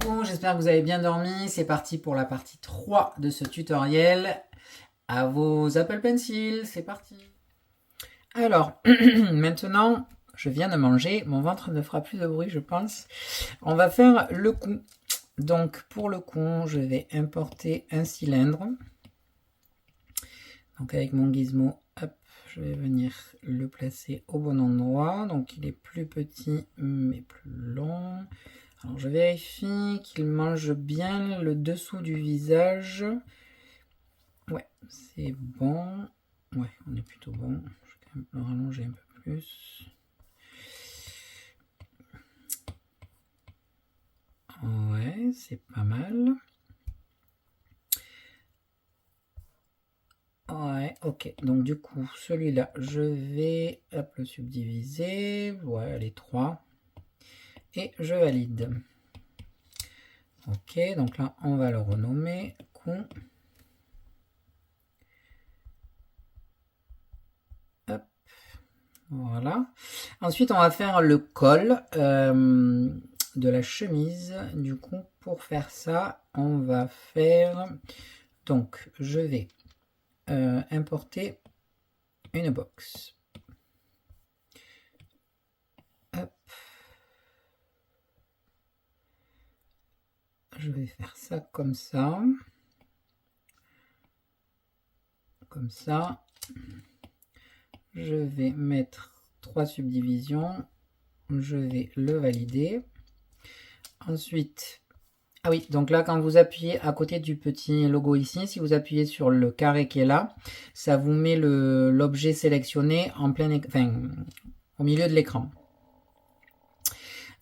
coucou, j'espère que vous avez bien dormi. C'est parti pour la partie 3 de ce tutoriel. À vos Apple Pencil, c'est parti. Alors, maintenant, je viens de manger, mon ventre ne fera plus de bruit, je pense. On va faire le coup. Donc, pour le coup, je vais importer un cylindre. Donc, avec mon gizmo, hop, je vais venir le placer au bon endroit. Donc, il est plus petit, mais plus long. Alors, je vérifie qu'il mange bien le dessous du visage. Ouais, c'est bon. Ouais, on est plutôt bon. Je vais quand même le rallonger un peu plus. Ouais, c'est pas mal. Ouais, ok. Donc du coup, celui-là, je vais hop, le subdiviser. Ouais, les trois. Et je valide. Ok, donc là, on va le renommer. Coup. Hop. Voilà. Ensuite, on va faire le col de la chemise. Du coup, pour faire ça, on va faire... Donc, je vais importer une box. Hop. Je vais faire ça comme ça. Comme ça. Je vais mettre 3 subdivisions. Je vais le valider. Ensuite, ah oui, donc là, quand vous appuyez à côté du petit logo ici, si vous appuyez sur le carré qui est là, ça vous met l'objet sélectionné en plein, enfin, au milieu de l'écran.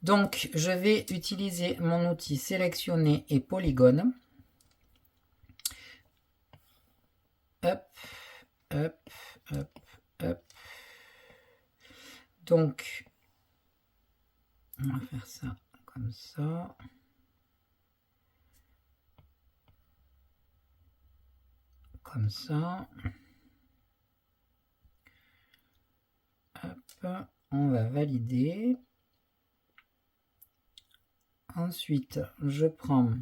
Donc, je vais utiliser mon outil sélectionner et polygone. Hop, hop, hop, hop. Donc, on va faire ça comme ça. Comme ça. Hop, on va valider. Ensuite, je prends,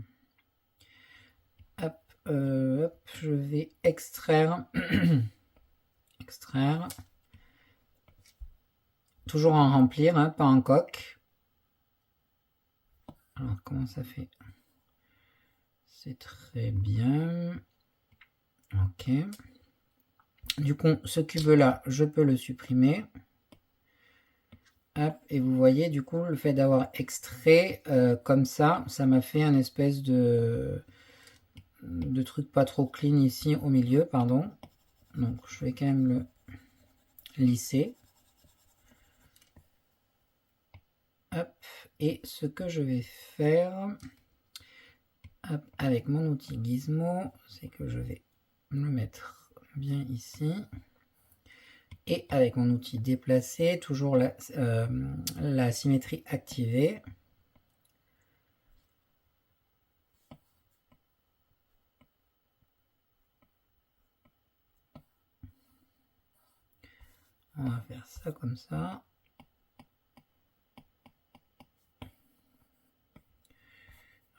hop, je vais extraire, extraire, toujours en remplir, hein, pas en coque. Alors, comment ça fait? C'est très bien. Ok. Du coup, ce cube-là, je peux le supprimer. Hop, et vous voyez, du coup, le fait d'avoir extrait comme ça m'a fait un espèce de truc pas trop clean ici au milieu, pardon. Donc, je vais quand même le lisser. Hop, et ce que je vais faire hop, avec mon outil Gizmo, c'est que je vais le mettre bien ici. Et avec mon outil déplacer, toujours la symétrie activée. On va faire ça comme ça.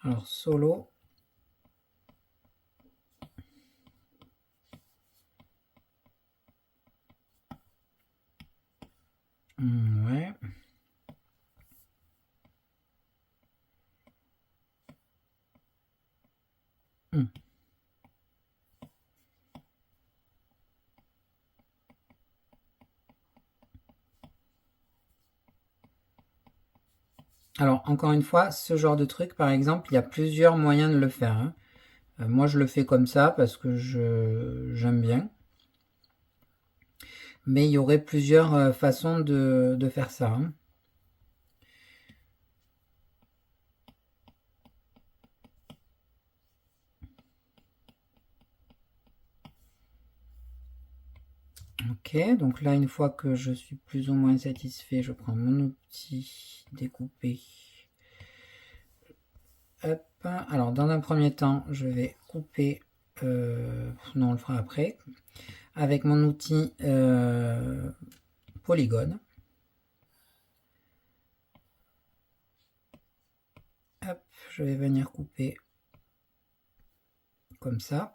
Alors solo. Ouais. Alors encore une fois, ce genre de truc, par exemple, il y a plusieurs moyens de le faire. Hein. Moi, je le fais comme ça parce que j'aime bien. Mais il y aurait plusieurs façons de faire ça. Hein. Ok, donc là, une fois que je suis plus ou moins satisfait, je prends mon outil découpé. Hop. Alors, dans un premier temps, je vais couper. Non, on le fera après. Avec mon outil polygone. Hop, je vais venir couper comme ça.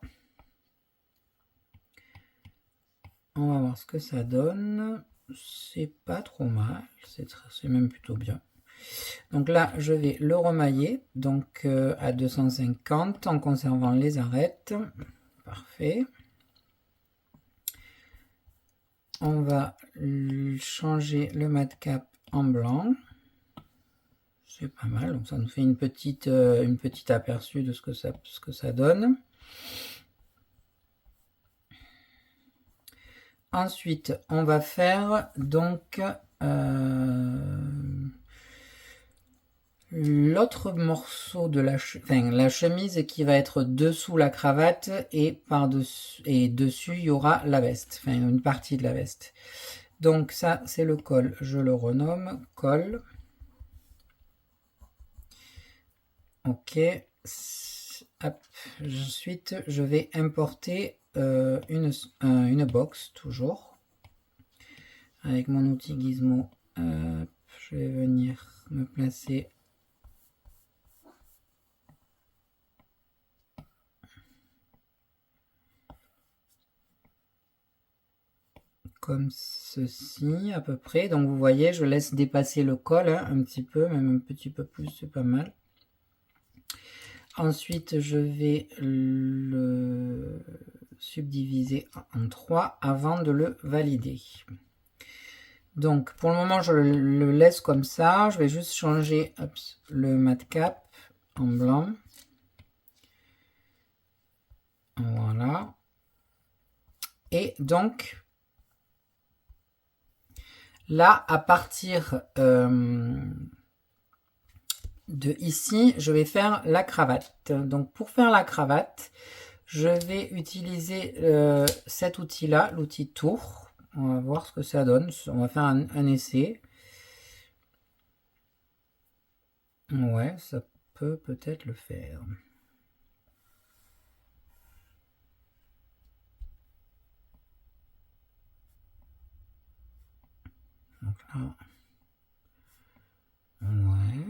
On va voir ce que ça donne. C'est pas trop mal, c'est même plutôt bien. Donc là, je vais le remailler, donc à 250 en conservant les arêtes. Parfait. On va changer le madcap en blanc. C'est pas mal, donc ça nous fait une petite aperçu de ce que ça donne. Ensuite, on va faire donc l'autre morceau de la chemise qui va être dessous la cravate et par-dessus et dessus il y aura la veste, enfin une partie de la veste. Donc ça c'est le col, je le renomme col. Ok. Hop. Ensuite je vais importer une box toujours avec mon outil Gizmo. Je vais venir me placer comme ceci à peu près. Donc vous voyez, je laisse dépasser le col hein, un petit peu, même un petit peu plus, c'est pas mal. Ensuite, je vais le subdiviser en 3 avant de le valider. Donc pour le moment, je le laisse comme ça. Je vais juste changer le madcap en blanc. Voilà. Et donc, là, à partir de ici, je vais faire la cravate. Donc, pour faire la cravate, je vais utiliser cet outil-là, l'outil tour. On va voir ce que ça donne. On va faire un essai. Ouais, ça peut peut-être le faire. Donc là, ouais.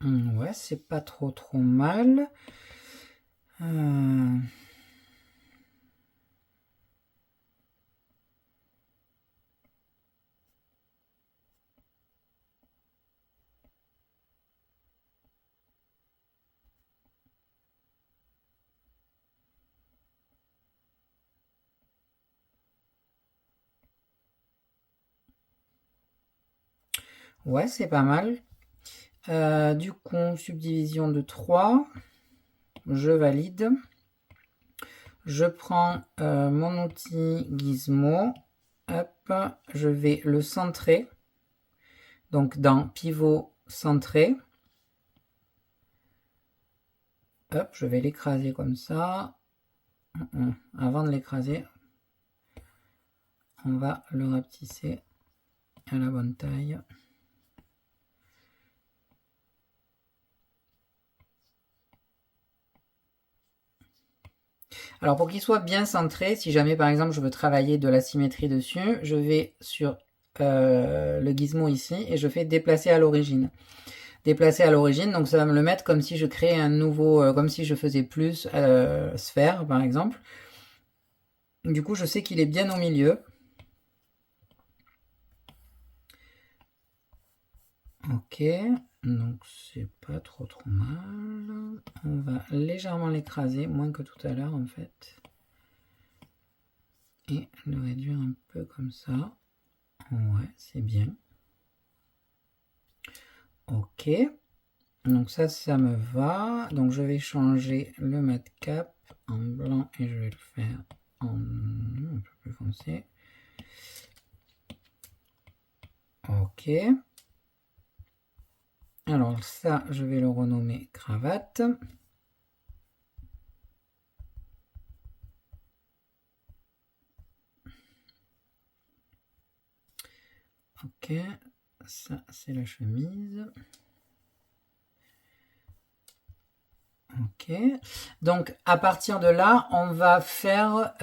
Ouais, c'est pas trop mal. Ouais, c'est pas mal. Du coup, subdivision de 3. Je valide. Je prends mon outil Gizmo. Hop, je vais le centrer. Donc dans pivot centré. Hop, je vais l'écraser comme ça. Avant de l'écraser, on va le rapetisser à la bonne taille. Alors pour qu'il soit bien centré, si jamais par exemple je veux travailler de la symétrie dessus, je vais sur le gizmo ici et je fais déplacer à l'origine. Déplacer à l'origine, donc ça va me le mettre comme si je créais un nouveau, comme si je faisais plus sphère par exemple. Du coup je sais qu'il est bien au milieu. Ok, donc c'est pas trop mal. On va légèrement l'écraser, moins que tout à l'heure en fait. et le réduire un peu comme ça. Ouais, c'est bien. Ok. Donc ça me va. Donc je vais changer le mat cap en blanc et je vais le faire en un peu plus foncé. Ok. Alors ça, je vais le renommer cravate. Ok. Ça, c'est la chemise. Ok. Donc à partir de là, on va faire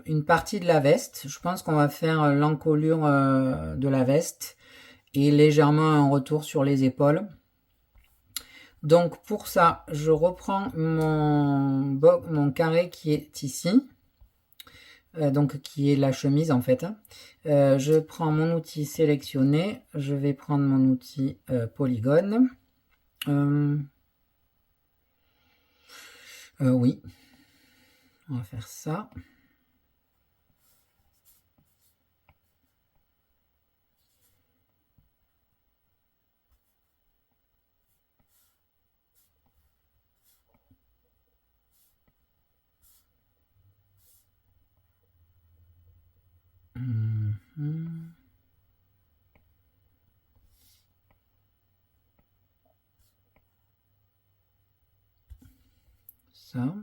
une partie de la veste. Je pense qu'on va faire l'encolure de la veste et légèrement un retour sur les épaules. Donc pour ça, je reprends mon carré qui est ici, donc qui est la chemise en fait. Je prends mon outil sélectionné, je vais prendre mon outil polygone. Oui, on va faire ça. Ça.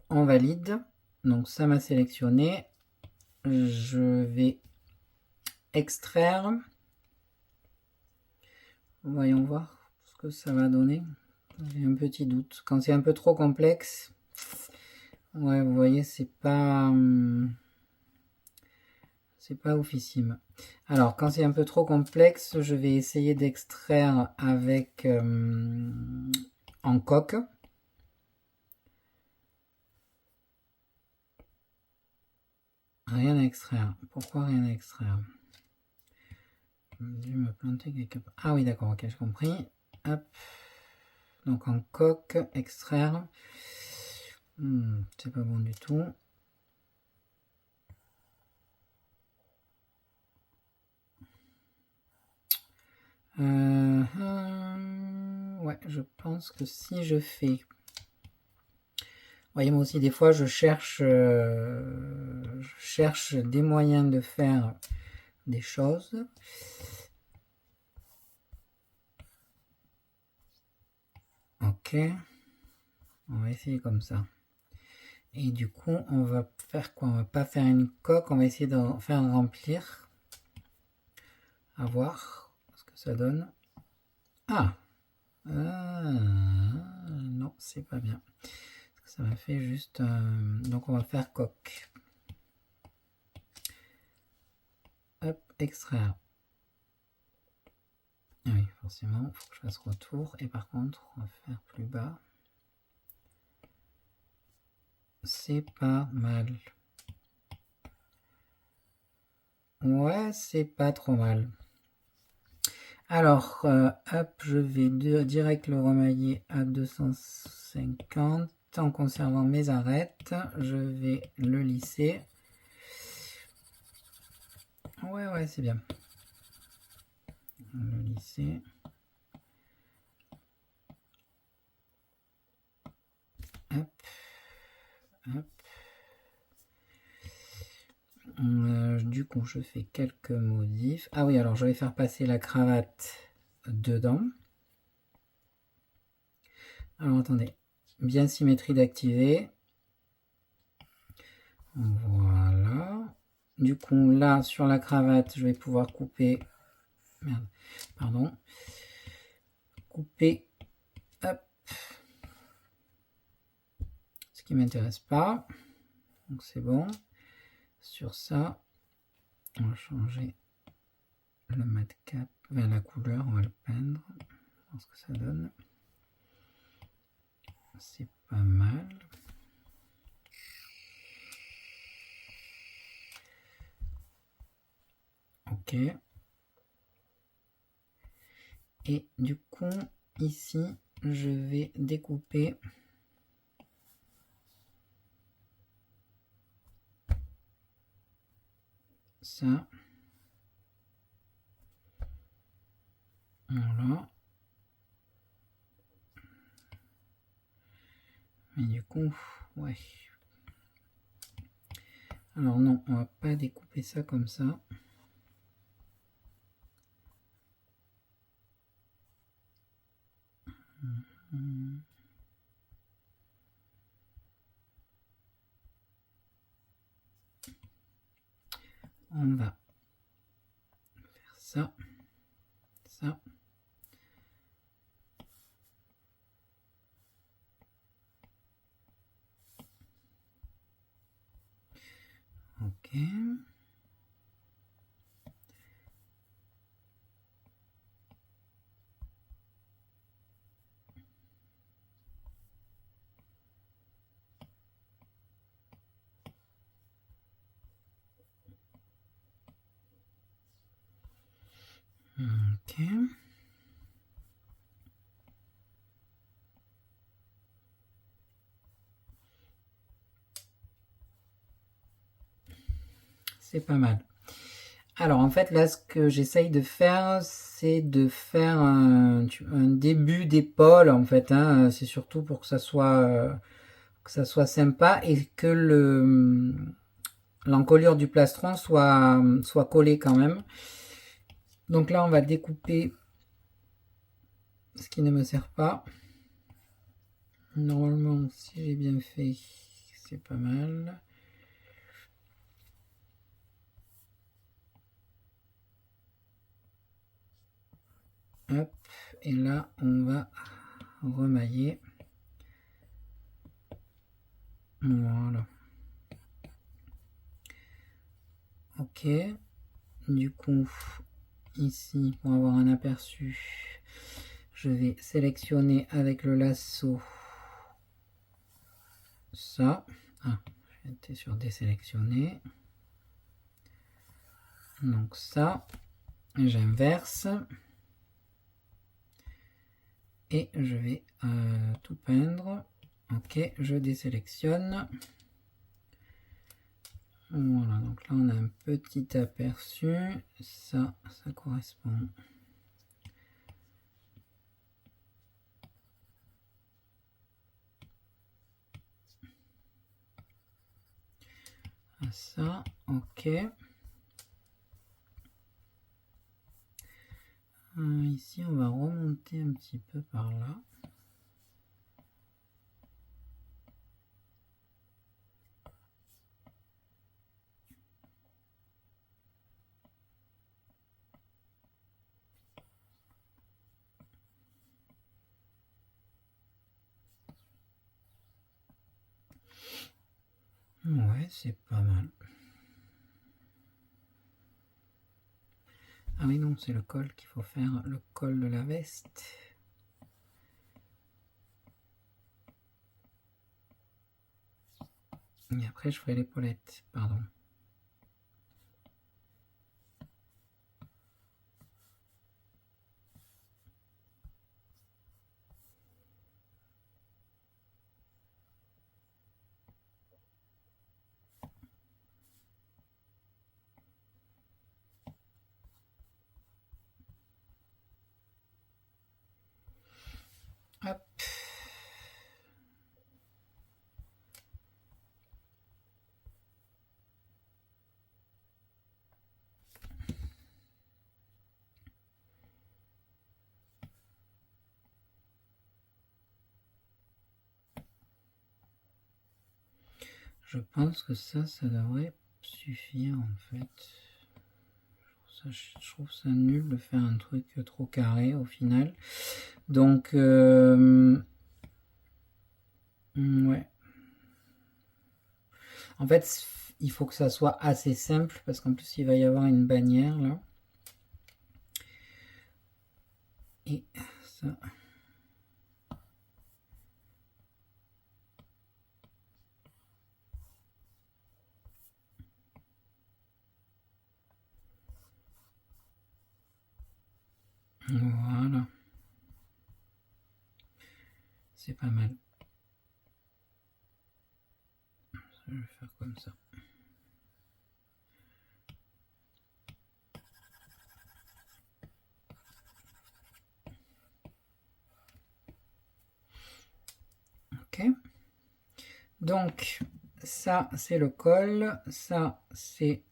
On valide. Donc ça m'a sélectionné. Je vais extraire. Voyons voir ce que ça va donner. J'ai un petit doute. Quand c'est un peu trop complexe, ouais, vous voyez, c'est pas oufissime. Alors, quand c'est un peu trop complexe, je vais essayer d'extraire avec en coque. Rien à extraire. Pourquoi rien à extraire? Je vais me planter quelque part. Ah oui, d'accord, ok, j'ai compris. Hop. Donc en coque, extraire. C'est pas bon du tout. Ouais, je pense que si je fais... Voyez, moi aussi, des fois, je cherche des moyens de faire des choses. Ok. On va essayer comme ça. Et du coup, on va faire quoi? On va pas faire une coque, on va essayer d'en faire remplir. À voir ce que ça donne. Ah, non, c'est pas bien. Ça m'a fait juste... donc on va faire coque. Hop, extraire. Ah oui, forcément, il faut que je fasse retour. Et par contre, on va faire plus bas. C'est pas mal. Ouais, c'est pas trop mal. Alors, hop, je vais direct le remailler à 250 en conservant mes arêtes. Je vais le lisser. Ouais, c'est bien. Le lisser. Hop, hop. Du coup, je fais quelques modifs. Ah oui, alors je vais faire passer la cravate dedans. Alors attendez, bien symétrie d'activer. Voilà. Du coup, là, sur la cravate, je vais pouvoir couper... Merde, pardon. Couper, hop. Ce qui m'intéresse pas. Donc c'est bon. Sur ça, on va changer le mat cap, vers la couleur, on va le peindre. Voir ce que ça donne. C'est pas mal. Ok. Et du coup, ici, je vais découper ça. Voilà. Mais du coup, ouais. Alors non, on va pas découper ça comme ça. On va faire ça, ça. Ok. Ok. C'est pas mal. Alors en fait là ce que j'essaye de faire c'est de faire un début d'épaule en fait, hein. C'est surtout pour que ça soit sympa et que l'encolure du plastron soit collée quand même. Donc là on va découper ce qui ne me sert pas. Normalement si j'ai bien fait c'est pas mal. Hop, et là on va remailler. Voilà. Ok. Du coup, ici, pour avoir un aperçu, je vais sélectionner avec le lasso ça. Ah, j'étais sur désélectionner. Donc ça, j'inverse. Et je vais tout peindre. Ok, je désélectionne. Voilà, donc là on a un petit aperçu. Ça correspond. À ça, ok. Ici on va remonter un petit peu par là. Ouais, c'est pas mal. Ah oui, non, c'est le col qu'il faut faire, le col de la veste. Et après, je ferai l'épaulette, pardon. Hop. Je pense que ça devrait suffire en fait. Je trouve ça nul de faire un truc trop carré au final. Donc, ouais. En fait, il faut que ça soit assez simple parce qu'en plus, il va y avoir une bannière là. Et ça. Voilà. C'est pas mal. Je vais faire comme ça. Ok. Donc, ça, c'est le col. Ça, c'est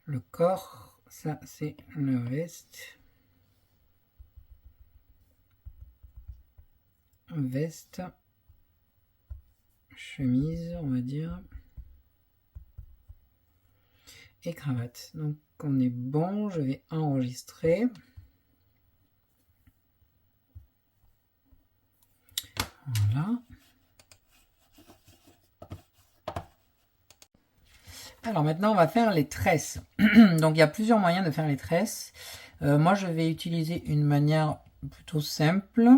le corps. Ça, c'est le veste. Veste. Chemise, on va dire. Et cravate. Donc, on est bon. Je vais enregistrer. Voilà. Alors maintenant, on va faire les tresses. Donc il y a plusieurs moyens de faire les tresses. Moi, je vais utiliser une manière plutôt simple.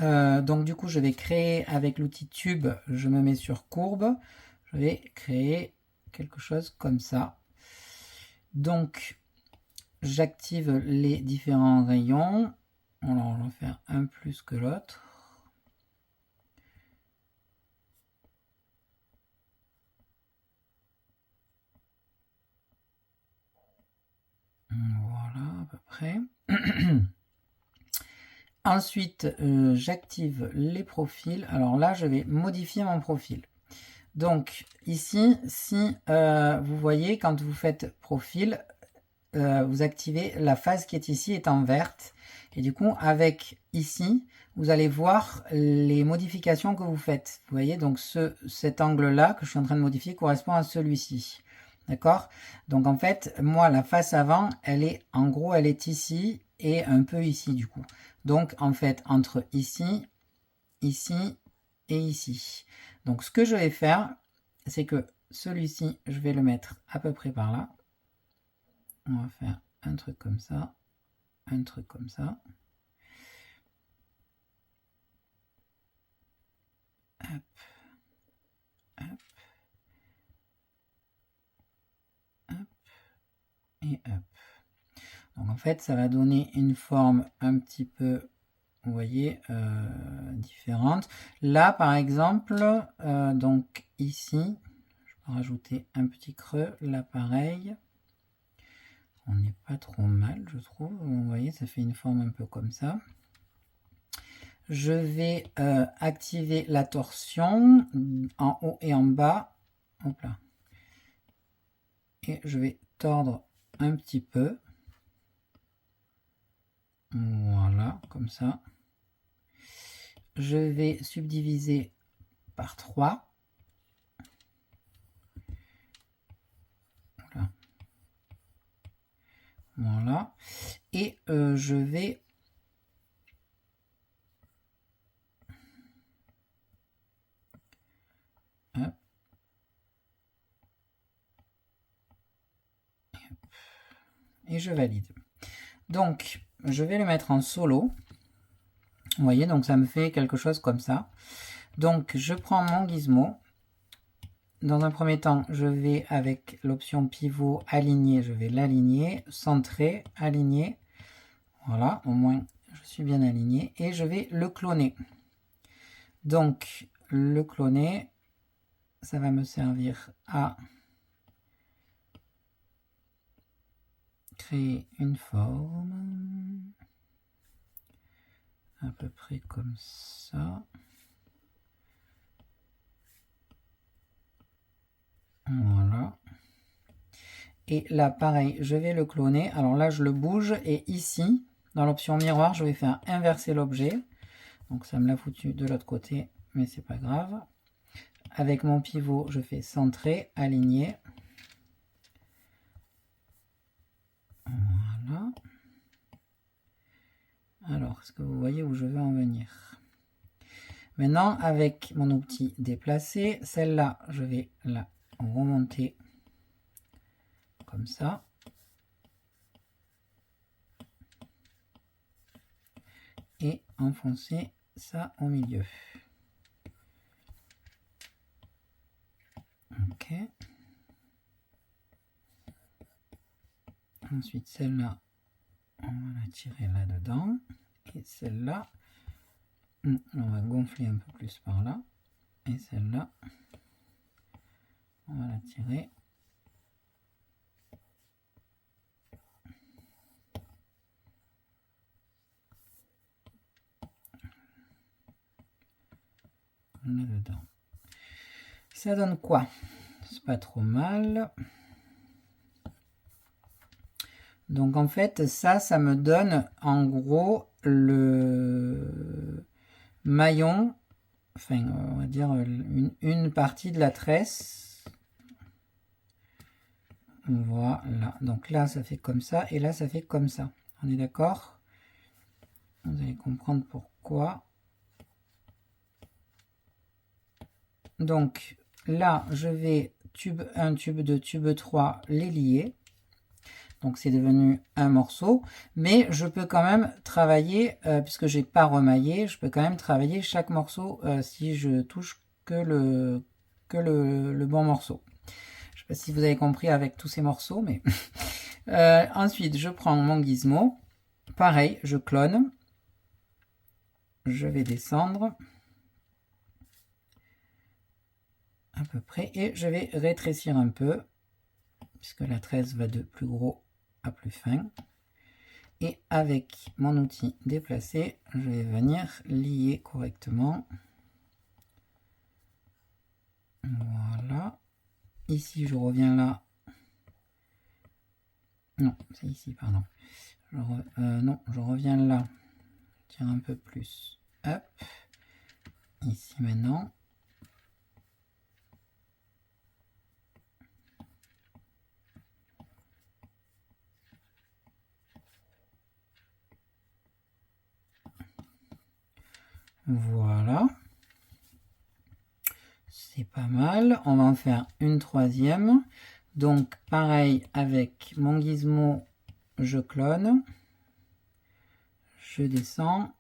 Donc du coup, je vais créer avec l'outil tube, je me mets sur courbe. Je vais créer quelque chose comme ça. Donc, j'active les différents rayons. Alors, on va en faire un plus que l'autre. Voilà, à peu près. Ensuite, j'active les profils. Alors là, je vais modifier mon profil. Donc ici, si vous voyez, quand vous faites profil, vous activez la phase qui est ici est en verte. Et du coup, avec ici, vous allez voir les modifications que vous faites. Vous voyez, donc cet angle-là que je suis en train de modifier correspond à celui-ci. D'accord? Donc en fait, moi, la face avant, elle est, en gros, elle est ici et un peu ici du coup. Donc en fait, entre ici, ici et ici. Donc ce que je vais faire, c'est que celui-ci, je vais le mettre à peu près par là. On va faire un truc comme ça, un truc comme ça. Hop, hop, hop et hop. Donc en fait, ça va donner une forme un petit peu, vous voyez, différente. Là, par exemple, donc ici, je peux rajouter un petit creux. Là, pareil. On n'est pas trop mal, je trouve. Vous voyez, ça fait une forme un peu comme ça. Je vais activer la torsion en haut et en bas. Hop là. Et je vais tordre un petit peu. Voilà, comme ça. Je vais subdiviser par 3. Voilà. Voilà. Et je vais hop. Et je valide. Donc, je vais le mettre en solo. Vous voyez, donc ça me fait quelque chose comme ça. Donc, je prends mon gizmo. Dans un premier temps, je vais avec l'option pivot aligner, je vais l'aligner, centrer, aligner. Voilà, au moins je suis bien aligné. Et je vais le cloner. Donc, le cloner, ça va me servir à créer une forme. À peu près comme ça. Voilà. Et là, pareil, je vais le cloner. Alors là, je le bouge. Et ici, dans l'option miroir, je vais faire inverser l'objet. Donc ça me l'a foutu de l'autre côté, mais c'est pas grave. Avec mon pivot, je fais centrer, aligner. Voilà. Alors, est-ce que vous voyez où je veux en venir? Maintenant, avec mon outil déplacer, celle-là, je vais la remonter comme ça. Et enfoncer ça au milieu. Ok. Ensuite, celle-là, on va la tirer là-dedans. Et celle-là, on va gonfler un peu plus par là. Et celle-là, on va la tirer. là-dedans. Ça donne quoi? C'est pas trop mal. Donc en fait, ça me donne en gros le maillon, enfin on va dire une partie de la tresse. Voilà, donc là ça fait comme ça et là ça fait comme ça. On est d'accord? Vous allez comprendre pourquoi. Donc là je vais tube 1, tube 2, tube 3 les lier. Donc c'est devenu un morceau, mais je peux quand même travailler, puisque j'ai pas remaillé, je peux quand même travailler chaque morceau si je touche que le bon morceau. Je sais pas si vous avez compris avec tous ces morceaux, mais ensuite je prends mon gizmo, pareil, je clone, je vais descendre à peu près et je vais rétrécir un peu, puisque la tresse va de plus gros à plus fin. Et avec mon outil déplacé, je vais venir lier correctement. Voilà. Ici, je reviens là. Non, c'est ici, pardon. Non, je reviens là. Je tire un peu plus. Hop. Ici maintenant. Voilà. C'est pas mal. On va en faire une troisième. Donc, pareil, avec mon gizmo, je clone. Je descends.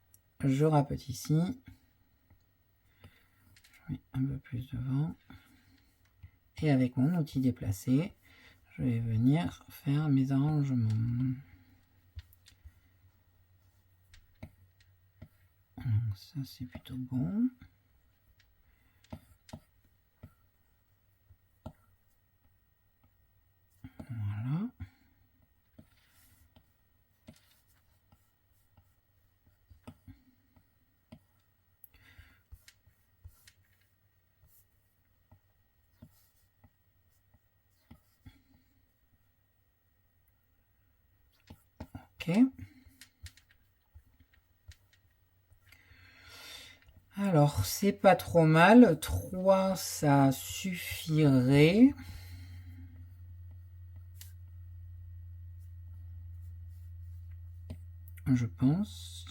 Je rapeute ici. Je mets un peu plus devant. Et avec mon outil déplacé, je vais venir faire mes arrangements. Donc ça c'est plutôt bon. Voilà. Ok. Alors, c'est pas trop mal. 3, ça suffirait. Je pense.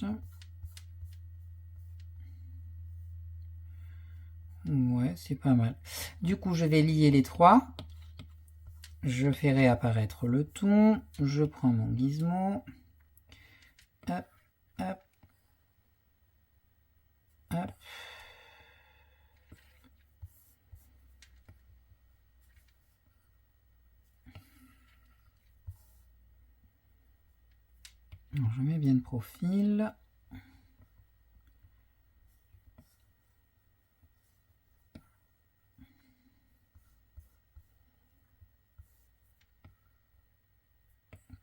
Ouais, c'est pas mal. Du coup, je vais lier les 3. Je fais réapparaître le tout. Je prends mon gizmo. Hop, hop, hop. Alors, je mets bien de profil.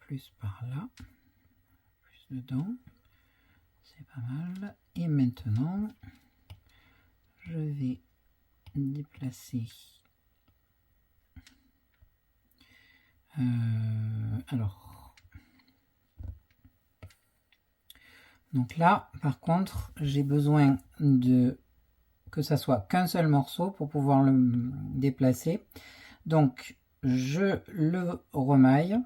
Plus par là. Plus dedans. C'est pas mal. Et maintenant, je vais déplacer. Alors. Donc là, par contre, j'ai besoin de que ça soit qu'un seul morceau pour pouvoir le déplacer. Donc, je le remaille.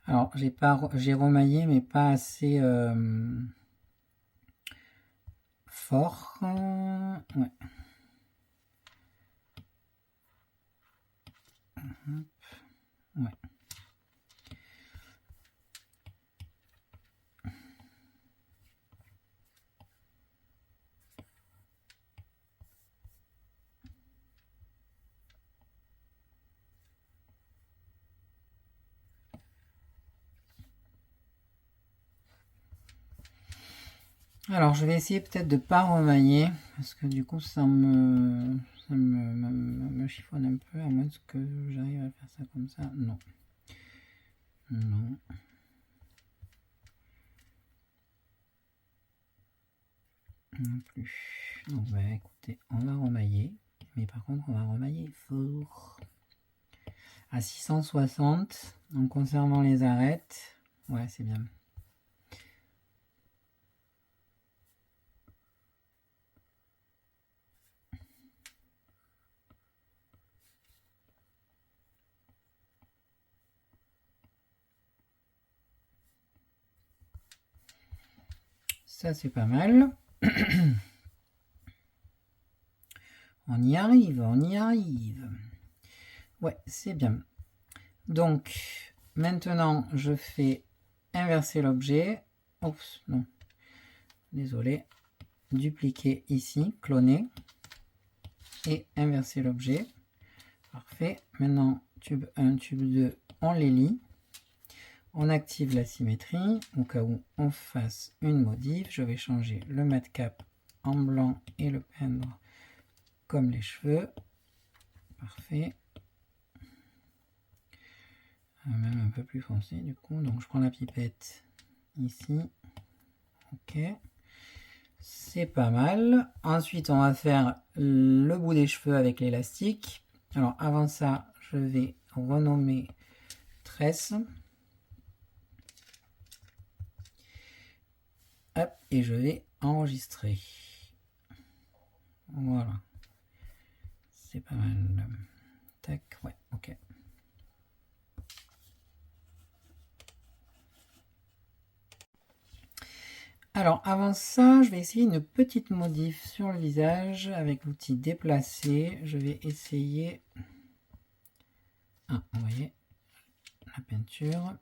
Alors, j'ai remaillé, mais pas assez fort. Ouais. Ouais. Alors, je vais essayer peut-être de pas remailler, parce que du coup, ça me chiffonne un peu, à moins que j'arrive à faire ça comme ça. Non. Non. Non plus. Donc, bah, écoutez, on va remailler. Mais par contre, on va remailler fort. À 660, en conservant les arêtes. Ouais, c'est bien. Ça, c'est pas mal. On y arrive, on y arrive. Ouais, c'est bien. Donc, maintenant, je fais inverser l'objet. Oups, non. Désolé. Dupliquer ici, cloner. Et inverser l'objet. Parfait. Maintenant, tube 1, tube 2, on les lie. On active la symétrie. Au cas où on fasse une modif, je vais changer le mat cap en blanc et le peindre comme les cheveux. Parfait. Même un peu plus foncé du coup. Donc je prends la pipette ici. Ok. C'est pas mal. Ensuite, on va faire le bout des cheveux avec l'élastique. Alors avant ça, je vais renommer tresse. Hop, et je vais enregistrer. Voilà. C'est pas mal. Tac, ouais, ok. Alors avant ça, je vais essayer une petite modif sur le visage avec l'outil déplacer. Je vais essayer... Ah, vous voyez, la peinture.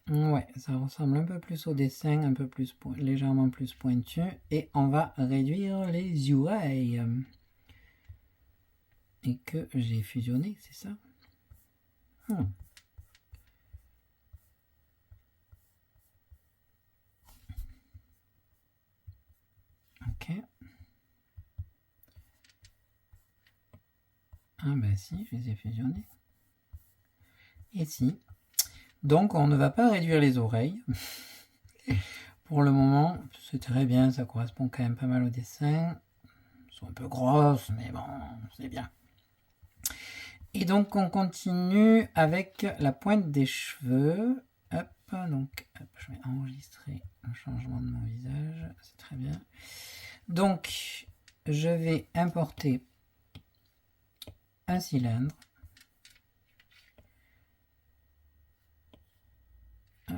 Ouais, ça ressemble un peu plus au dessin, un peu plus légèrement plus pointu. Et on va réduire les oreilles. Et que j'ai fusionné, c'est ça? Ok. Ah ben si, je les ai fusionnés. Et si. Donc on ne va pas réduire les oreilles. Pour le moment, c'est très bien, ça correspond quand même pas mal au dessin. Elles sont un peu grosses, mais bon, c'est bien. Et donc on continue avec la pointe des cheveux. Hop, donc hop, je vais enregistrer le changement de mon visage, c'est très bien. Donc je vais importer un cylindre. Hop,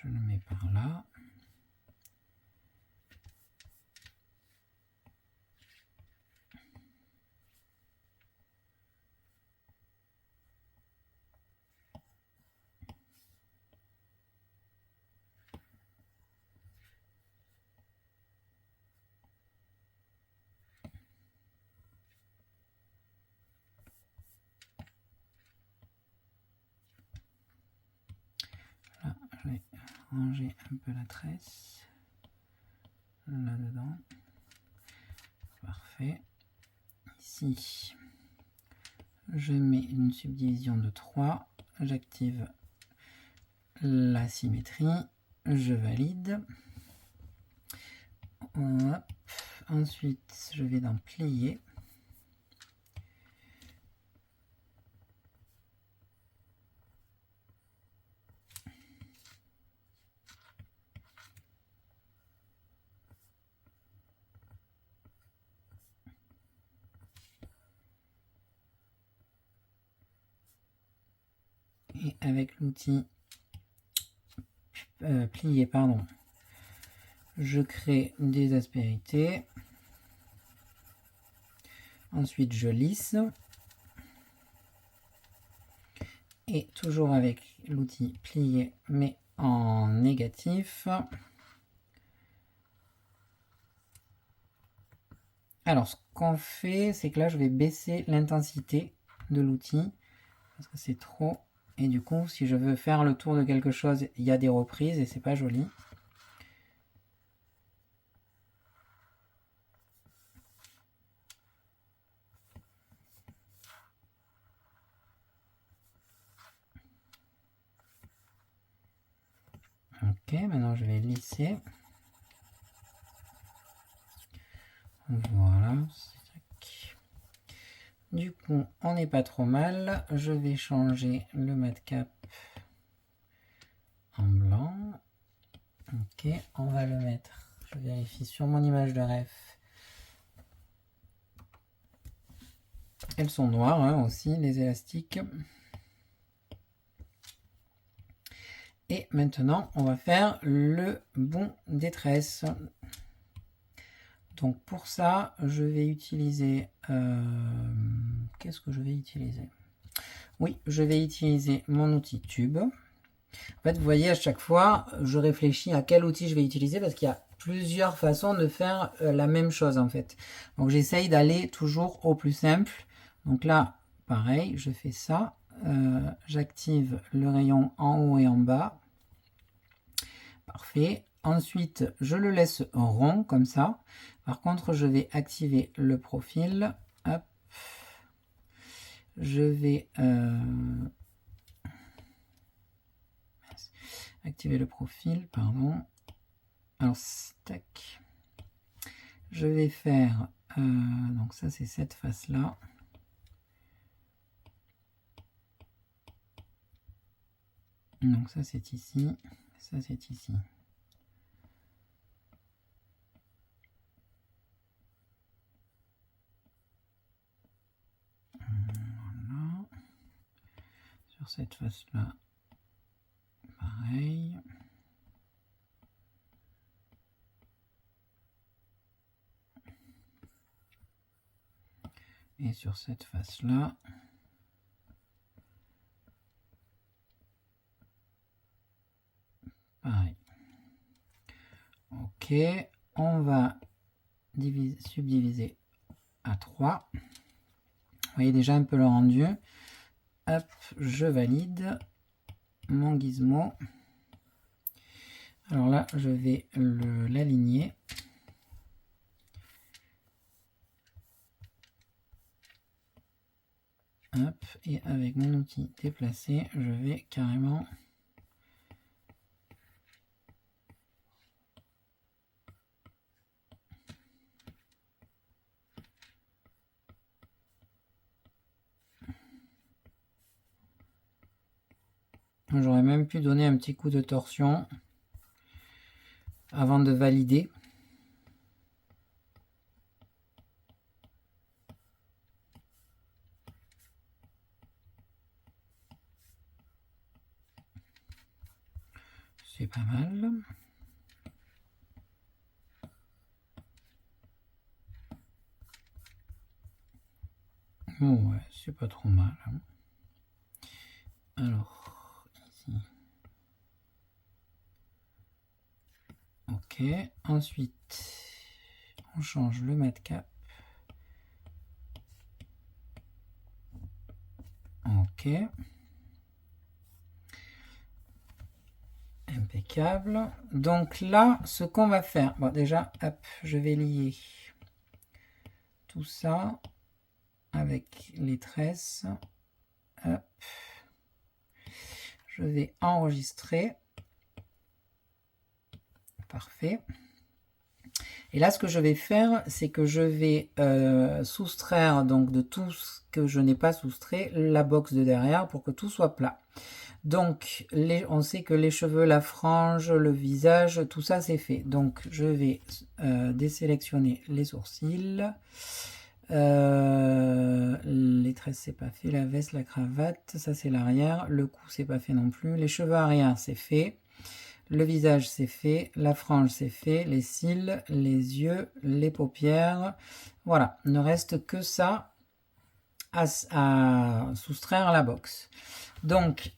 je le mets par là. Là, je vais ranger un peu la tresse là-dedans. Parfait. Ici, je mets une subdivision de 3. J'active la symétrie. Je valide. Hop. Ensuite, je vais dans plier. Et avec l'outil plié, pardon, je crée des aspérités. Ensuite, je lisse. Et toujours avec l'outil plié, mais en négatif. Alors, ce qu'on fait, c'est que là, je vais baisser l'intensité de l'outil parce que c'est trop. Et du coup, si je veux faire le tour de quelque chose, il y a des reprises et c'est pas joli. Ok, maintenant je vais lisser. Voilà. Du coup, on n'est pas trop mal. Je vais changer le matcap en blanc. Ok, on va le mettre. Je vérifie sur mon image de ref. Elles sont noires hein, aussi, les élastiques. Et maintenant, on va faire le bout des tresses. Donc pour ça, je vais utiliser... qu'est-ce que je vais utiliser? Oui, je vais utiliser mon outil tube. En fait, vous voyez, à chaque fois, je réfléchis à quel outil je vais utiliser parce qu'il y a plusieurs façons de faire la même chose en fait. Donc j'essaye d'aller toujours au plus simple. Donc là, pareil, je fais ça. J'active le rayon en haut et en bas. Parfait. Ensuite, je le laisse rond comme ça. Par contre, je vais activer le profil. Hop. Je vais activer le profil, pardon. Alors, tac. Je vais faire, donc ça c'est cette face-là. Donc ça c'est ici, ça c'est ici. Voilà. Sur cette face-là, pareil. Et sur cette face-là, pareil. Ok, on va subdiviser à 3. Vous voyez déjà un peu le rendu. Hop, je valide mon gizmo. Alors là, je vais l'aligner. Hop, et avec mon outil déplacé, je vais carrément j'aurais même pu donner un petit coup de torsion avant de valider. C'est pas mal. Bon, ouais, c'est pas trop mal. Hein. Alors, ici. Ok. Ensuite, on change le matcap. Ok. Impeccable. Donc là, ce qu'on va faire, bon déjà, hop, je vais lier tout ça avec les tresses. Hop. Je vais enregistrer. Parfait. Et là, ce que je vais faire, c'est que je vais soustraire donc de tout ce que je n'ai pas soustrait la box de derrière pour que tout soit plat. Donc, on sait que les cheveux, la frange, le visage, tout ça c'est fait. Donc, je vais désélectionner les sourcils. Les tresses, c'est pas fait. La veste, la cravate, ça c'est l'arrière. Le cou, c'est pas fait non plus. Les cheveux arrière, c'est fait. Le visage, c'est fait. La frange, c'est fait. Les cils, les yeux, les paupières. Voilà, il ne reste que ça à soustraire à la box. Donc,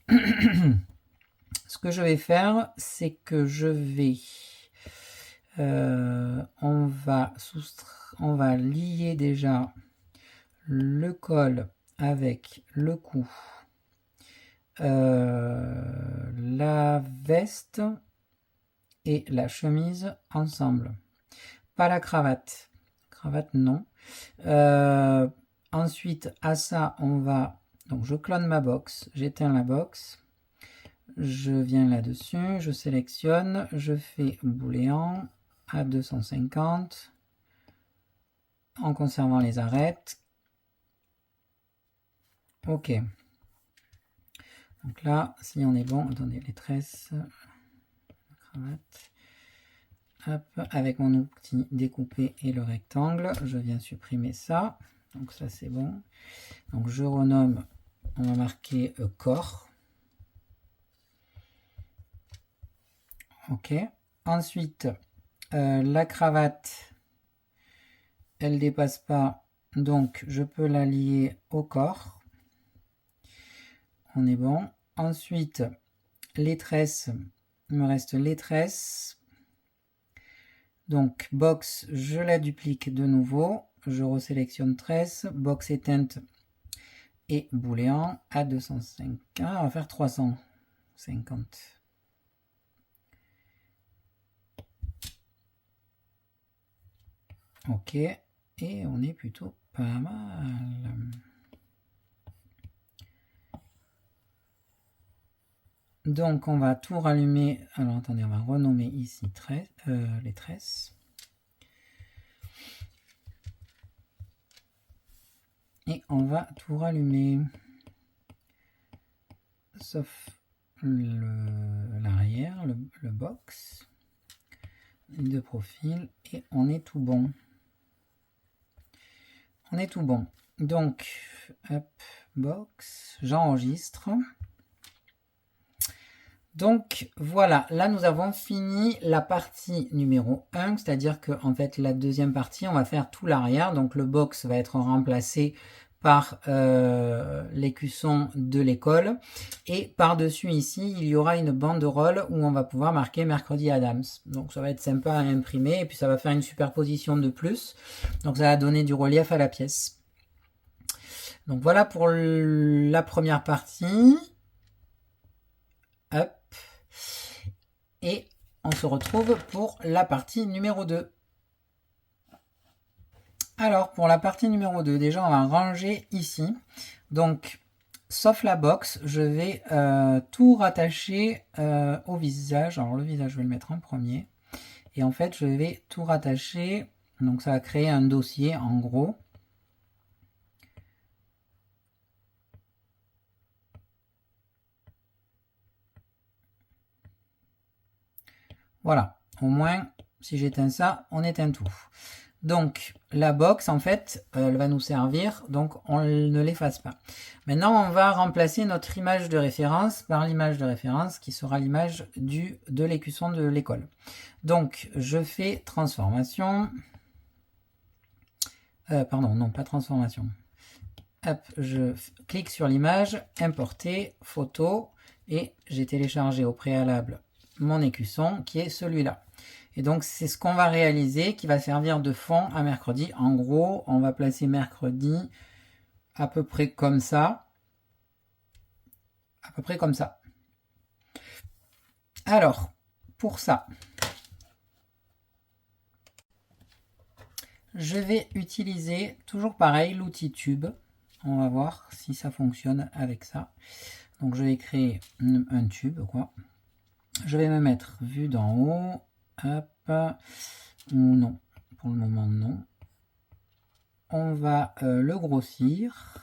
ce que je vais faire, c'est que je vais... on va lier déjà le col avec le cou, la veste et la chemise ensemble. Pas la cravate. Cravate, non. Ensuite, à ça, on va... Donc, je clone ma box. J'éteins la box. Je viens là-dessus. Je sélectionne. Je fais booléen à 250 en conservant les arêtes. Ok. Donc là, si on est bon, attendez, les tresses, la cravate. Hop, avec mon outil découpé et le rectangle, je viens supprimer ça. Donc ça c'est bon. Donc je renomme, on va marquer corps. Ok. Ensuite, la cravate, elle dépasse pas, donc je peux la lier au corps. On est bon. Ensuite, les tresses, il me reste les tresses. Donc box, je la duplique de nouveau. Je resélectionne tresse, box éteinte et booléen à 205. Ah, on va faire 350. Ok, et on est plutôt pas mal. Donc on va tout rallumer. Alors attendez, on va renommer ici les tresses. Et on va tout rallumer. Sauf l'arrière, le box. De profil. Et on est tout bon. On est tout bon. Donc, hop, box, j'enregistre. Donc voilà, là nous avons fini la partie numéro 1, c'est-à-dire que en fait la deuxième partie, on va faire tout l'arrière. Donc le box va être remplacé par l'écusson de l'école. Et par-dessus ici, il y aura une banderole où on va pouvoir marquer Mercredi Adams. Donc ça va être sympa à imprimer et puis ça va faire une superposition de plus. Donc ça va donner du relief à la pièce. Donc voilà pour la première partie. Hop. Et on se retrouve pour la partie numéro 2. Alors, pour la partie numéro 2, déjà, on va ranger ici. Donc, sauf la box, je vais tout rattacher au visage. Alors, le visage, je vais le mettre en premier. Et en fait, je vais tout rattacher. Donc, ça va créer un dossier, en gros. Voilà, au moins, si j'éteins ça, on éteint tout. Donc, la box, en fait, elle va nous servir, donc on ne l'efface pas. Maintenant, on va remplacer notre image de référence par l'image de référence qui sera l'image de l'écusson de l'école. Donc, je fais transformation. Pardon, non, pas transformation. Hop, je clique sur l'image, importer, photo, et j'ai téléchargé au préalable mon écusson qui est celui-là. Et donc c'est ce qu'on va réaliser qui va servir de fond à mercredi. En gros, on va placer mercredi à peu près comme ça. À peu près comme ça. Alors, pour ça, je vais utiliser toujours pareil l'outil tube. On va voir si ça fonctionne avec ça. Donc je vais créer un tube, quoi. Je vais me mettre vue d'en haut. Hop. Non, pour le moment non. On va le grossir.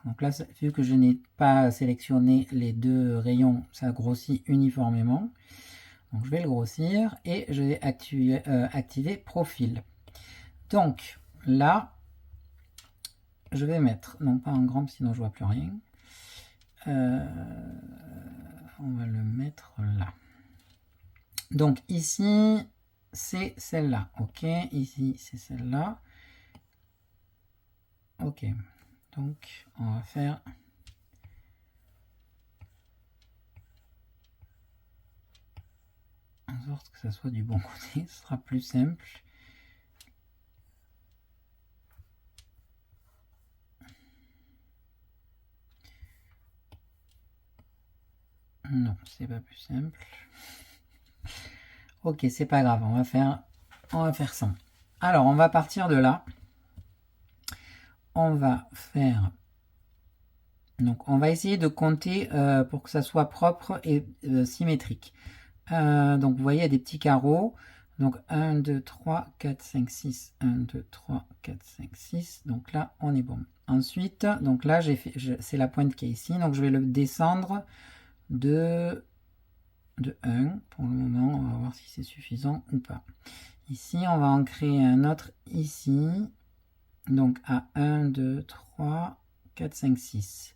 Donc là, vu que je n'ai pas sélectionné les deux rayons, ça grossit uniformément. Donc je vais le grossir et je vais activer profil. Donc là, je vais mettre, non pas en grand, sinon je vois plus rien. On va le mettre là. Donc ici, c'est celle-là. Ok, ici, c'est celle-là. Ok, donc on va faire en sorte que ça soit du bon côté. Ce sera plus simple. Non, c'est pas plus simple. Ok, c'est pas grave, on va faire ça. Alors, on va partir de là. On va faire... Donc, on va essayer de compter pour que ça soit propre et symétrique. Donc, vous voyez, il y a des petits carreaux. Donc, 1, 2, 3, 4, 5, 6. 1, 2, 3, 4, 5, 6. Donc là, on est bon. Ensuite, donc là, c'est la pointe qui est ici. Donc, je vais le descendre de 1. Pour le moment, on va voir si c'est suffisant ou pas. Ici, on va en créer un autre ici. Donc, à 1, 2, 3, 4, 5, 6.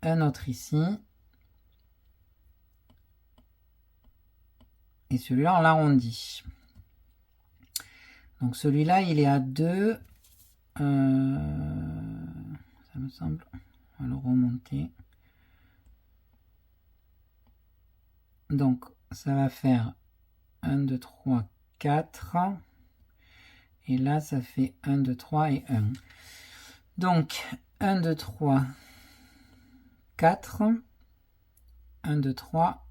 Un autre ici. Et celui-là, on l'arrondit. Donc, celui-là, il est à 2. Ça me semble. On va le remonter. Donc, ça va faire 1, 2, 3, 4. Et là, ça fait 1, 2, 3 et 1. Donc, 1, 2, 3, 4. 1, 2, 3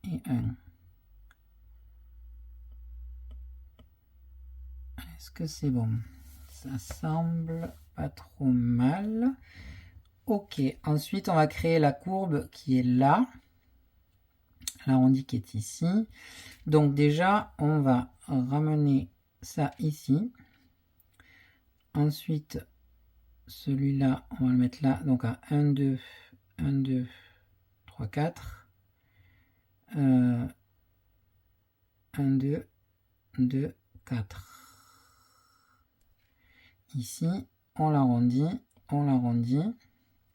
et 1. Est-ce que c'est bon? Ça semble pas trop mal. Ok, ensuite on va créer la courbe qui est là. L'arrondi qui est ici. Donc déjà, on va ramener ça ici. Ensuite, celui-là, on va le mettre là. Donc à 1, 2, 1, 2, 3, 4. 1, 2, 2, 4. Ici, on l'arrondit, on l'arrondit.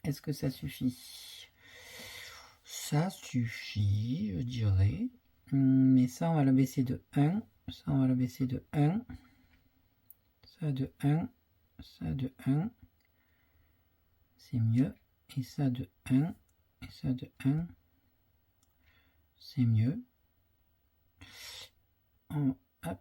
Est-ce que ça suffit? Ça suffit, je dirais. Mais ça, on va le baisser de 1. Ça, on va le baisser de 1. Ça de 1. Ça de 1. C'est mieux. Et ça de 1. Et ça de 1. C'est mieux. Hop. Hop.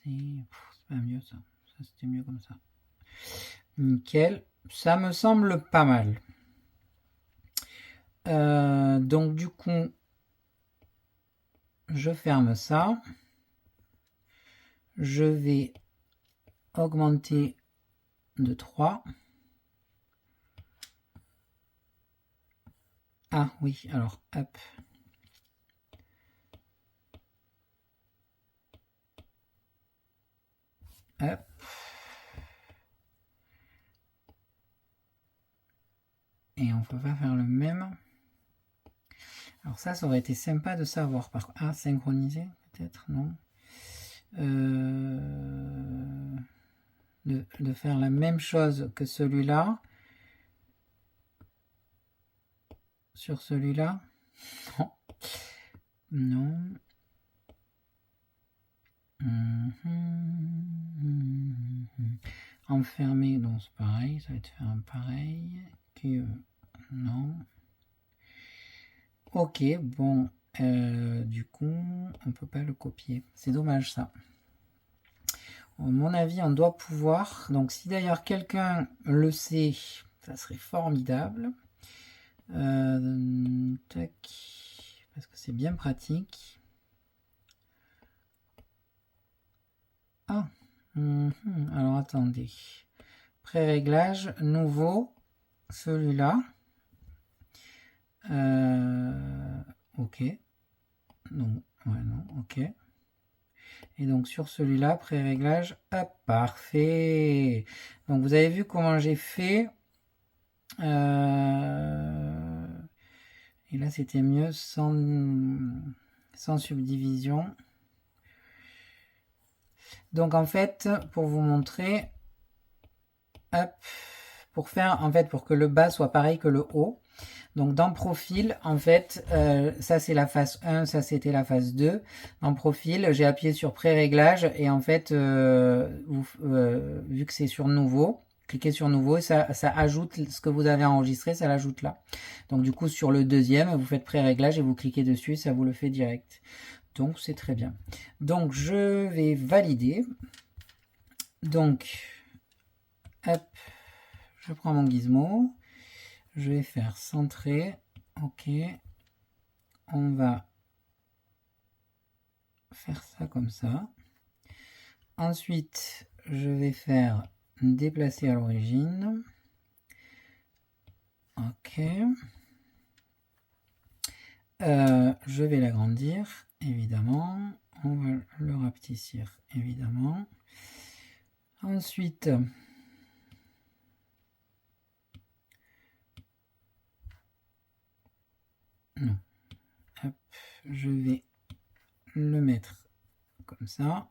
C'est pas mieux ça. Ça, c'était mieux comme ça. Nickel. Ça me semble pas mal. Donc du coup, je ferme ça. Je vais augmenter de 3. Ah oui, alors hop. Hop. Et on peut pas faire le même. Alors ça aurait été sympa de savoir. Ah, synchroniser peut-être, non, de faire la même chose que celui-là sur celui-là. Non. Non. Enfermer, donc c'est pareil, ça va être faire un pareil. Que non. Ok, bon, du coup, on peut pas le copier. C'est dommage ça. À mon avis, on doit pouvoir. Donc, si d'ailleurs quelqu'un le sait, ça serait formidable. Tac, parce que c'est bien pratique. Ah, alors attendez. Pré-réglage, nouveau, celui-là. Ok. Non, ouais, non, ok. Et donc sur celui-là, pré-réglage, hop, parfait. Donc vous avez vu comment j'ai fait. Et là c'était mieux sans subdivision. Donc en fait, pour vous montrer, hop, pour faire, en fait, pour que le bas soit pareil que le haut. Donc dans profil, en fait, ça c'est la phase 1, ça c'était la phase 2. Dans profil, j'ai appuyé sur pré-réglage et en fait, vu que c'est sur nouveau, cliquez sur nouveau et ça ajoute ce que vous avez enregistré, ça l'ajoute là. Donc du coup sur le deuxième, vous faites pré-réglage et vous cliquez dessus, ça vous le fait direct. Donc c'est très bien. Donc je vais valider. Donc, hop, je prends mon gizmo. Je vais faire centrer. Ok. On va faire ça comme ça. Ensuite, je vais faire déplacer à l'origine. Ok. Je vais l'agrandir, évidemment. On va le rapetissir, évidemment. Ensuite, non. Hop, je vais le mettre comme ça.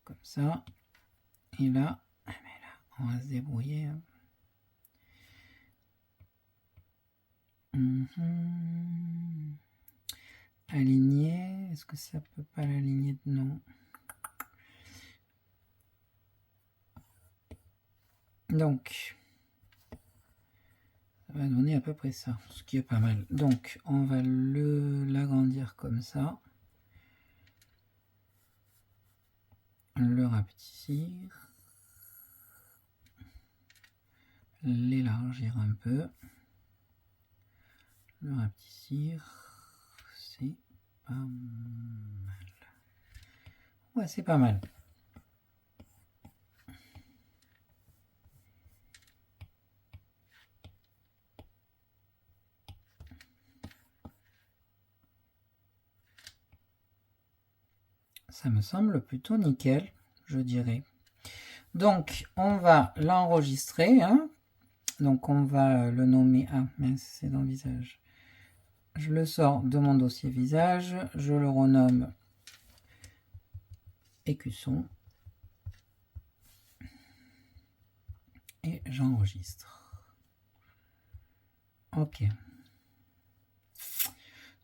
Comme ça. Et là, on va se débrouiller. Aligner, est-ce que ça peut pas l'aligner? Non. Donc, ça va donner à peu près ça, ce qui est pas mal. Donc, on va l'agrandir comme ça. Le rapetissir. L'élargir un peu. Le rapetissir. C'est pas mal. Ouais, c'est pas mal. Ça me semble plutôt nickel, je dirais. Donc, on va l'enregistrer. Hein. Donc, on va le nommer. Ah, mince, c'est dans le visage. Je le sors de mon dossier visage. Je le renomme écusson. Et j'enregistre. Ok.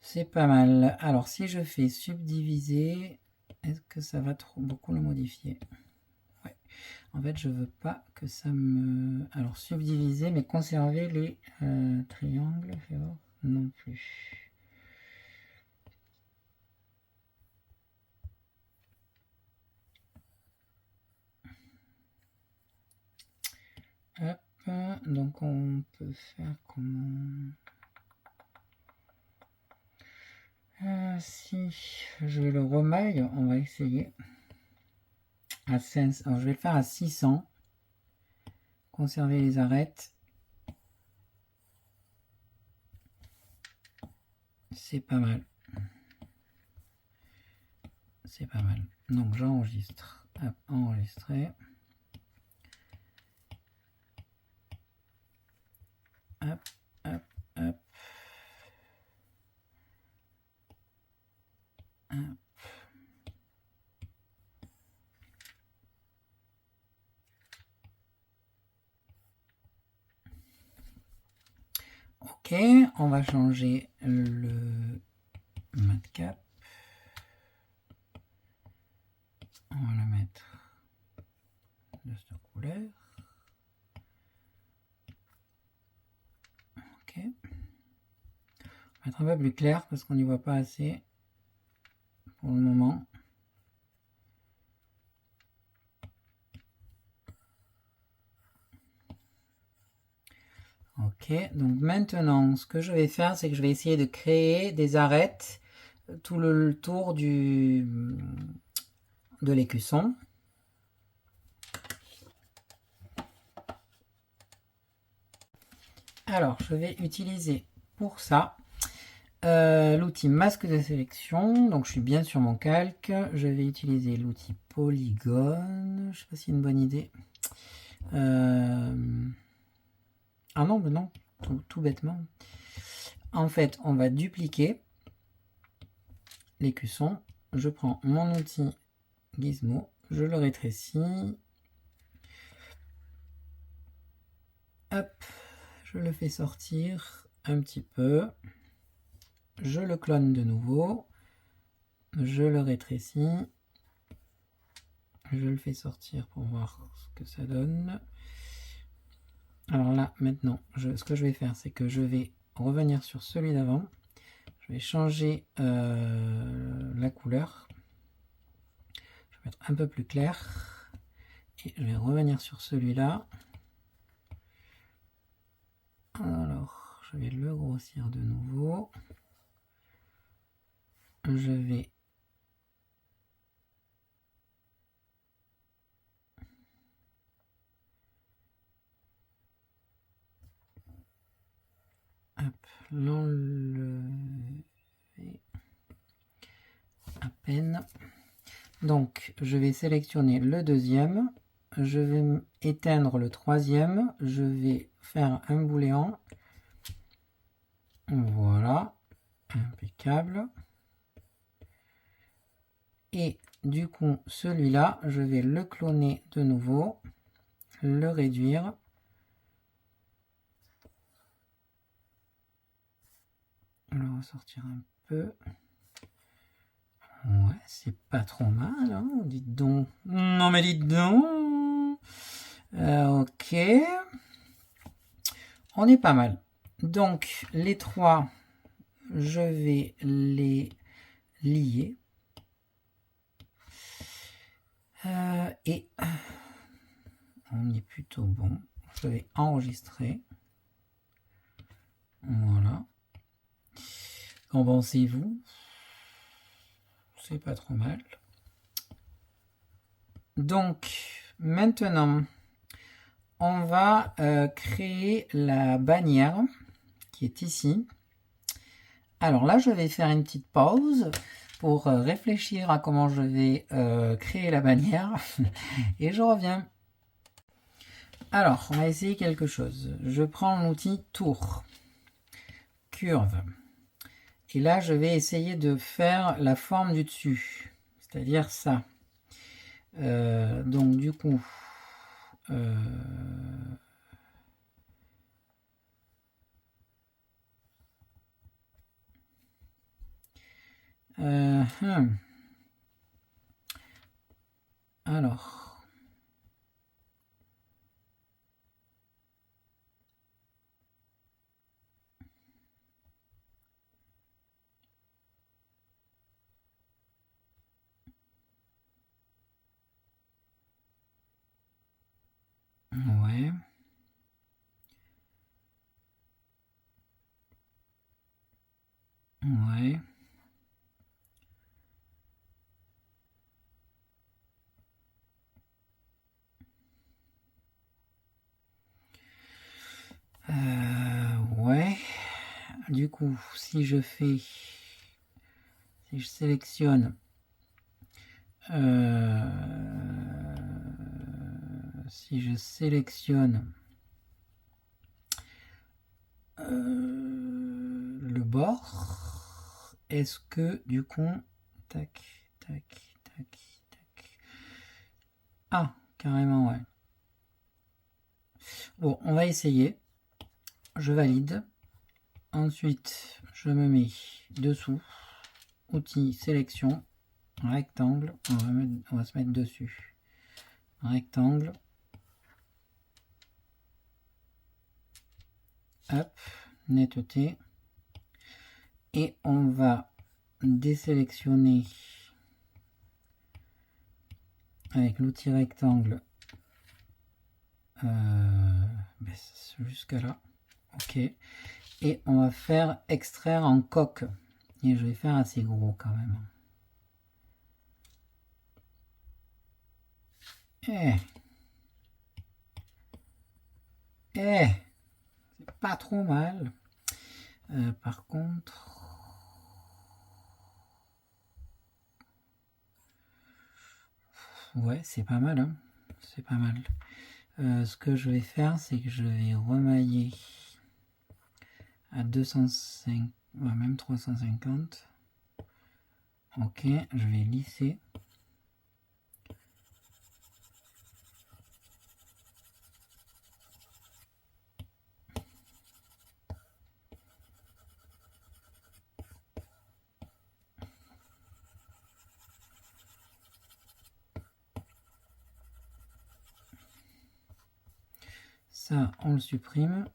C'est pas mal. Alors, si je fais subdiviser, est-ce que ça va trop beaucoup le modifier? Ouais. En fait, je veux pas que ça me... Alors, subdiviser, mais conserver les triangles, non plus. Hop. Donc, on peut faire comment... Si je le remaille, on va essayer. À 500, alors je vais le faire à 600. Conserver les arêtes. C'est pas mal. C'est pas mal. Donc j'enregistre. Hop, enregistrer. Hop, hop, hop. Hop. Ok, on va changer le matcap. On va le mettre de cette couleur. Ok. On va mettre un peu plus clair parce qu'on n'y voit pas assez pour le moment. Ok, donc maintenant, ce que je vais faire, c'est que je vais essayer de créer des arêtes tout le tour de l'écusson. Alors, je vais utiliser pour ça l'outil masque de sélection. Donc, je suis bien sur mon calque. Je vais utiliser l'outil polygone. Je sais pas si c'est une bonne idée. Ah non, mais non, tout bêtement. En fait, on va dupliquer l'écusson. Je prends mon outil Gizmo, je le rétrécis. Hop, je le fais sortir un petit peu. Je le clone de nouveau. Je le rétrécis. Je le fais sortir pour voir ce que ça donne. Alors là, maintenant, ce que je vais faire, c'est que je vais revenir sur celui d'avant. Je vais changer la couleur. Je vais mettre un peu plus clair. Et je vais revenir sur celui-là. Alors, je vais le grossir de nouveau. Je vais l'enlever à peine. Donc, je vais sélectionner le deuxième. Je vais éteindre le troisième. Je vais faire un booléen. Voilà. Impeccable. Et du coup, celui-là, je vais le cloner de nouveau. Le réduire. Le ressortir un peu. Ouais, c'est pas trop mal, hein, dites donc. Non mais dites donc. Ok. On est pas mal. Donc, les trois, je vais les lier. Et on est plutôt bon. Je vais enregistrer. Voilà. Qu'en pensez-vous? C'est pas trop mal. Donc, maintenant, on va créer la bannière qui est ici. Alors là, je vais faire une petite pause pour réfléchir à comment je vais créer la bannière et je reviens. Alors, on va essayer quelque chose. Je prends l'outil tour, curve, et là, je vais essayer de faire la forme du dessus, c'est-à-dire ça. Donc, du coup, alors, ouais. Ouais. Ouais. Du coup, si je sélectionne si je sélectionne le bord, est-ce que du coup, tac, tac, tac, tac. Ah, carrément, ouais. Bon, on va essayer. Je valide. Ensuite, je me mets dessous. Outil sélection. Rectangle. On va se mettre dessus. Rectangle. Hop. Netteté. Et on va désélectionner avec l'outil rectangle jusqu'à là. Ok. Et on va faire extraire en coque. Et je vais faire assez gros quand même. C'est pas trop mal. Par contre... Ouais, c'est pas mal. Hein. C'est pas mal. Ce que je vais faire, c'est que je vais remailler à 205, même 350. Ok, je vais lisser. Ça, on le supprime.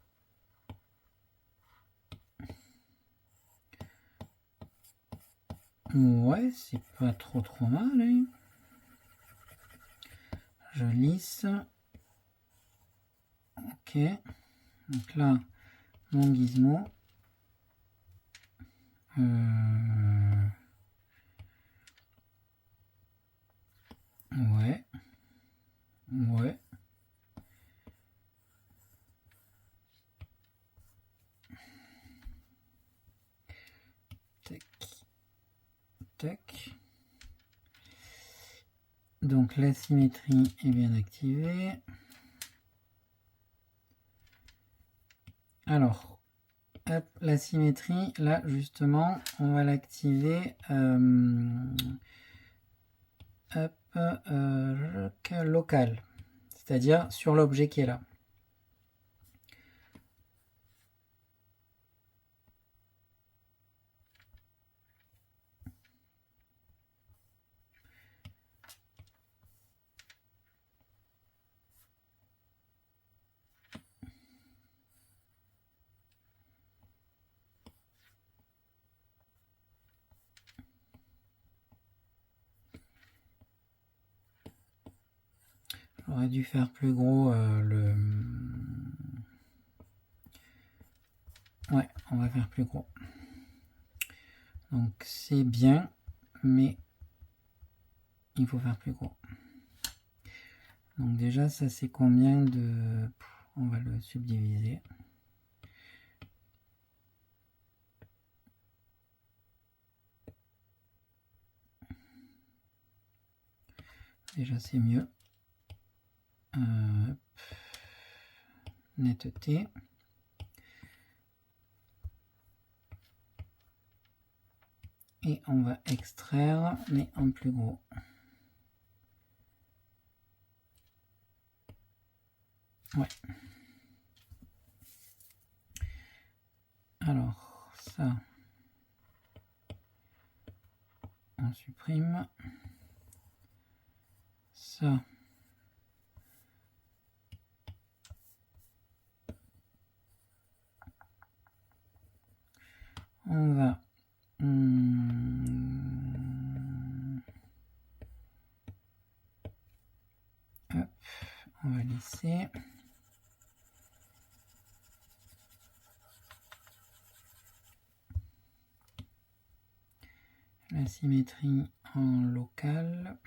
Ouais, c'est pas trop mal. Hein. Je lisse. Ok. Donc là, mon gizmo. Ouais. Ouais. Tac. Tac. Donc la symétrie est bien activée. Alors, hop, la symétrie, là justement, on va l'activer local, c'est-à-dire sur l'objet qui est là. J'aurais dû faire plus gros le... Ouais, on va faire plus gros. Donc c'est bien, mais il faut faire plus gros. Donc déjà, ça c'est combien de... On va le subdiviser. Déjà c'est mieux. Netteté. Et on va extraire, mais en plus gros. Ouais. Alors, ça, on supprime. Ça, on va... Hop, on va lisser. La symétrie en local.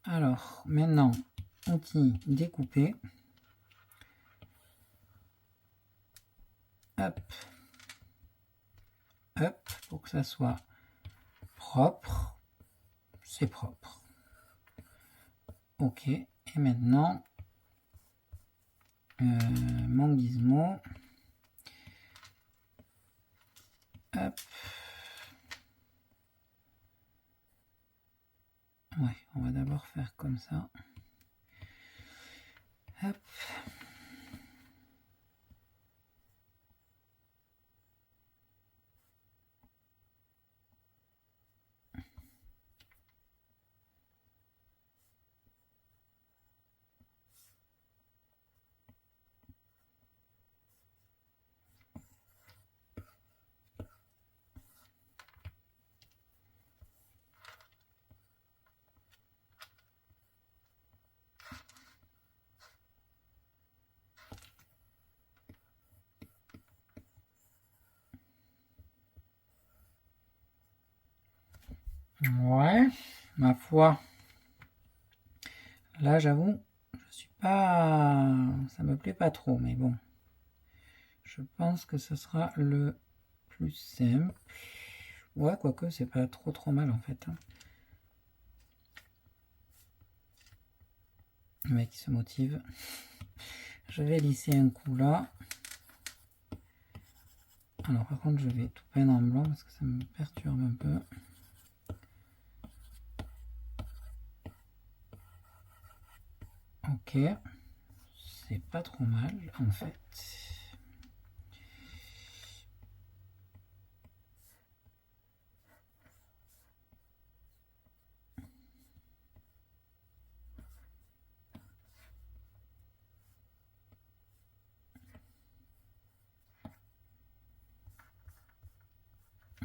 Alors, maintenant, outil découper. Hop. Hop, pour que ça soit propre. C'est propre. Ok. Et maintenant, mon gizmo. Hop. Ouais, on va d'abord faire comme ça. Hop. Ouais, ma foi. Là, j'avoue, je suis pas... Ça me plaît pas trop, mais bon. Je pense que ce sera le plus simple. Ouais, quoique, c'est pas trop mal, en fait. Le mec, il se motive. Je vais lisser un coup là. Alors par contre je vais tout peindre en blanc parce que ça me perturbe un peu. Ok, c'est pas trop mal en fait.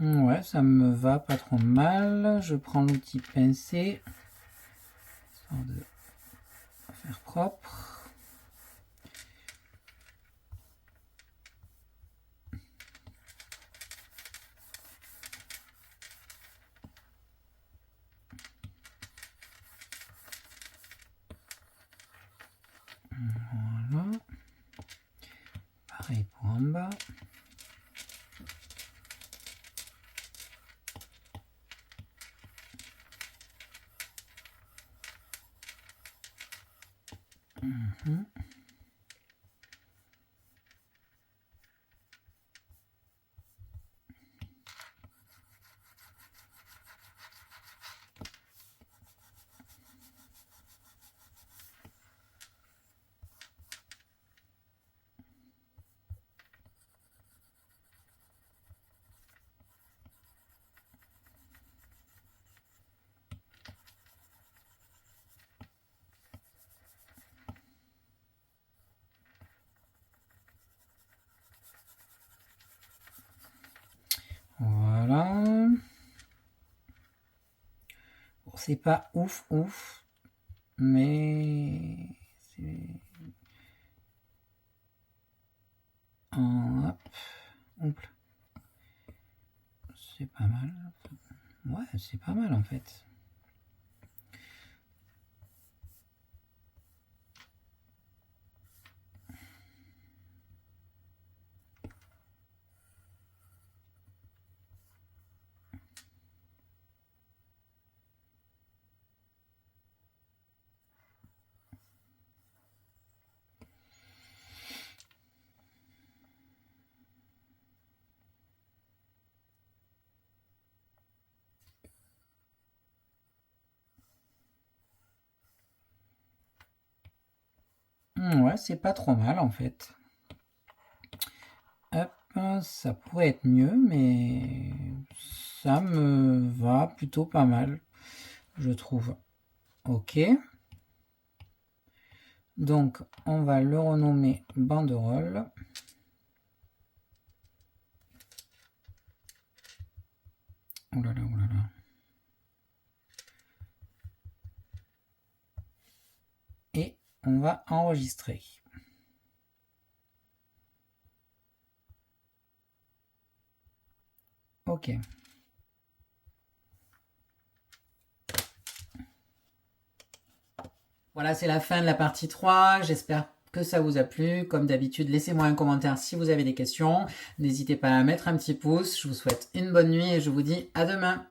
Ouais, ça me va pas trop mal. Je prends l'outil pincé, histoire de faire propre. Voilà. Pareil pour en bas. Voilà. Bon, c'est pas ouf, mais c'est... Hop. C'est pas mal. Ouais, c'est pas mal en fait. Ouais, c'est pas trop mal en fait. Hop, ça pourrait être mieux, mais ça me va plutôt pas mal, je trouve. Ok. Donc, on va le renommer banderole. Oh là là, oh là là. Et on va enregistrer. Ok. Voilà, c'est la fin de la partie 3. J'espère que ça vous a plu. Comme d'habitude, laissez-moi un commentaire si vous avez des questions. N'hésitez pas à mettre un petit pouce. Je vous souhaite une bonne nuit et je vous dis à demain.